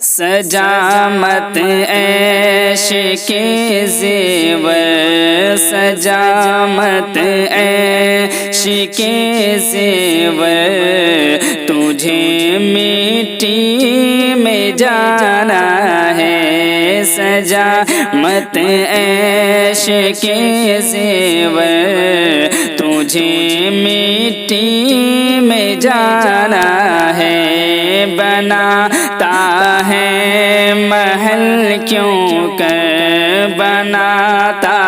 سجا مت عیش کے زیور، سجا مت عیش کے زیور، تجھے مٹی میں جانا ہے۔ سجا مت عیش کے زیور، تجھے مٹی میں جانا ہے۔ بناتا ہے محل کیوں کر، بناتا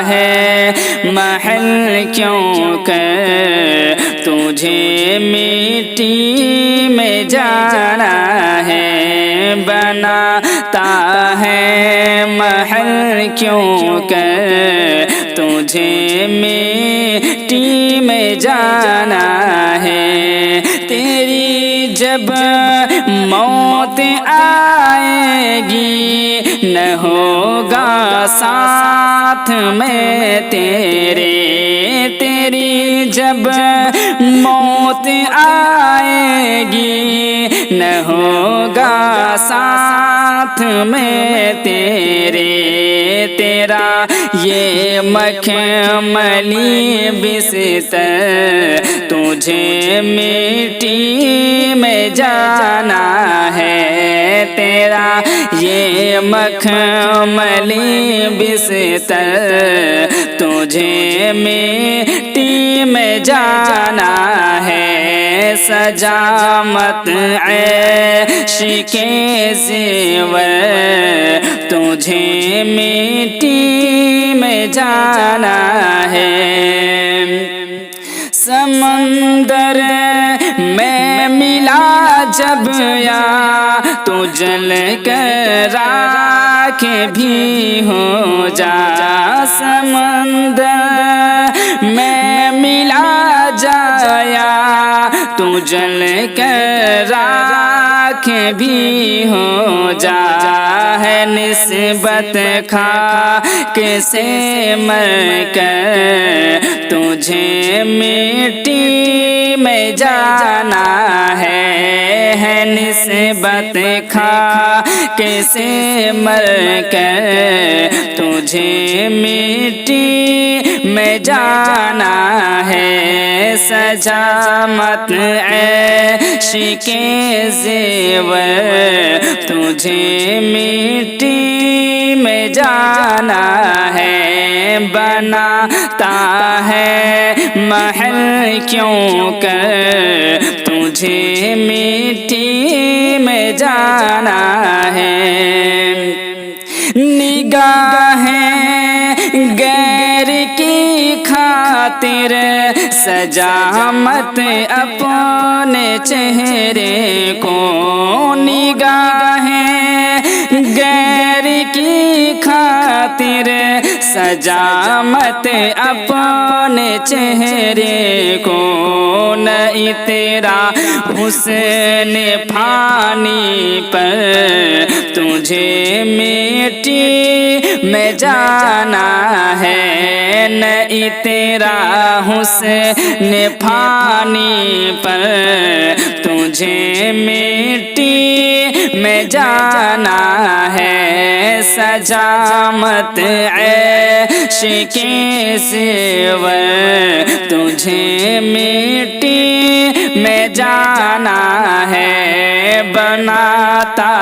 ہے محل کیوں کر، تجھے مٹی میں جانا ہے۔ بناتا ہے محل کیوں کر، تجھے مٹی میں جانا ہے۔ تیری جب موت آئے گی، نہ ہوگا ساتھ میں تیرے۔ تیری جب موت آئے گی، نہ ہوگا ساتھ میں تیرے۔ تیرا یہ مخملی بستر، تجھے مٹی میں جانا ہے۔ تیرا یہ مخملی بستر، تجھے مٹی میں جانا ہے۔ سجا مت عیش کے زیور، تجھے مٹی میں جانا ہے۔ سمندر میں ملا جب یا تو جل کر راکھ بھی ہو جا۔ سمندر میں ملا جایا تو جل کر راکھ بھی ہو جا۔ ہے نسبت خاک سے مر کر، تجھے مٹی میں جانا ہے۔ ہے نسبت خاک سے مر کر، تجھے مٹی میں جانا ہے۔ سجا مت عیش کے زیور، تجھے مٹی میں جانا ہے۔ بناتا ہے محل کیوں کر، تجھے مٹی میں جانا ہے۔ نگاہیں غیر کی خاطر سجا مت اپنے چہرے کو۔ نگاہیں غیر کی خاطر سجا مت اپنے چہرے کو۔ نہ تیرا حسن فانی پر، تجھے مٹی میں جانا ہے۔ نہ تیرا حسن فانی پر، تجھے مٹی میں جانا ہے۔ سجا مت عیش کے زیور، تجھے مٹی میں جانا ہے۔ بناتا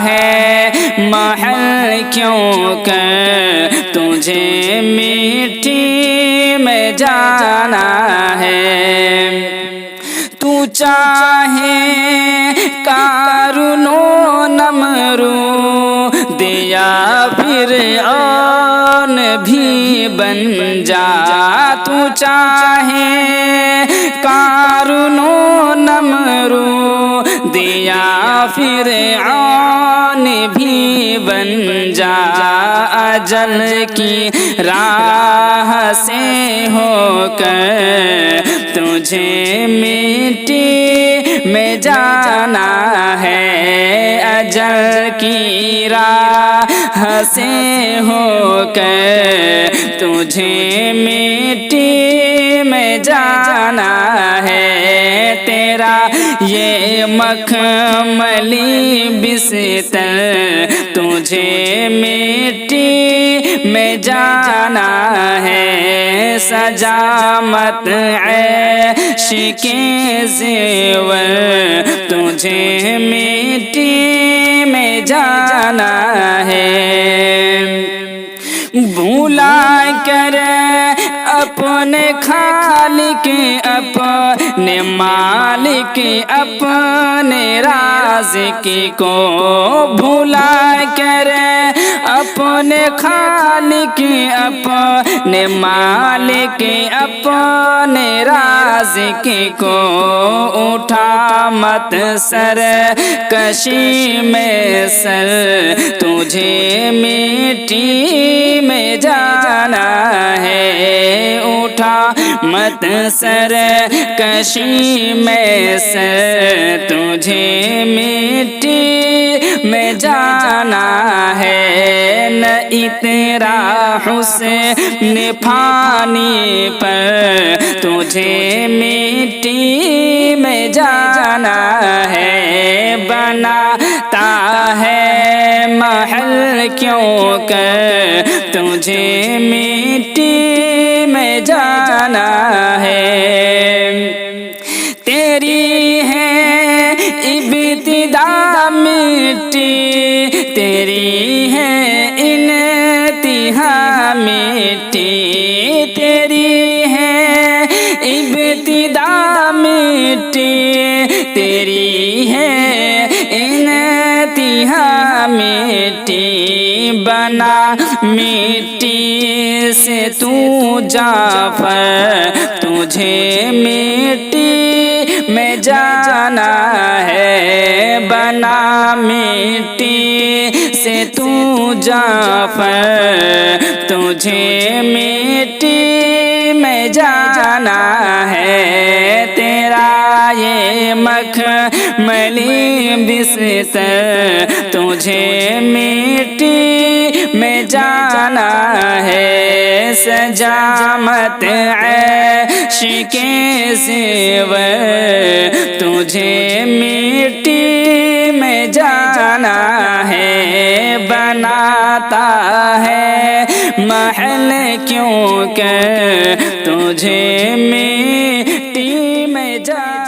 ہے محل کیوں کر، تجھے مٹی میں جانا ہے۔ تو چاہے قارون و نمرود یا فرعون بھی بن جا۔ تو چاہے قارون و نمرود یا فرعون بھی بن جا۔ اجل کی راہ سے ہو کر، تجھے مٹی میں جانا ہے۔ اجل کی راہ سے ہو کر، تجھے مٹی میں جانا ہے۔ تیرا یہ مخملی بستر تجھے مٹی میں جانا ہے، سجامت عیش کے زیور تجھے مٹی میں جانا ہے۔ بھولا کر اپنے خالق اپنے مالک اپنے رازق کو، بھولا کر اپنے خالق اپنے مالک اپنے رازق کو، اٹھا مت سر کشی میں سر تجھے مٹی میں جانا ہے، اٹھا مت سر کشی میں سر تجھے مٹی میں جانا ہے۔ نہ اترا حسن فانی پر تجھے مٹی میں جانا ہے، بناتا ہے محل کیوں کر تجھے مٹی میں جانا ہے۔ تیری ہے ابتدا مٹی، تیری ہے انتہا مٹی، تیری ہے ابتدا مٹی، تیری ہے انتہا مٹی، بنا مٹی سے تو جعفر تجھے مٹی میں جانا ہے، بنا مٹی سے تو جعفر تجھے مٹی میں جانا ہے۔ تیرا یہ مخملی بستر تجھے مٹی میں جانا ہے، سجامت عیش کے زیور تجھے مٹی میں جانا ہے، بناتا ہے محل کیوں کر تجھے مٹی میں جانا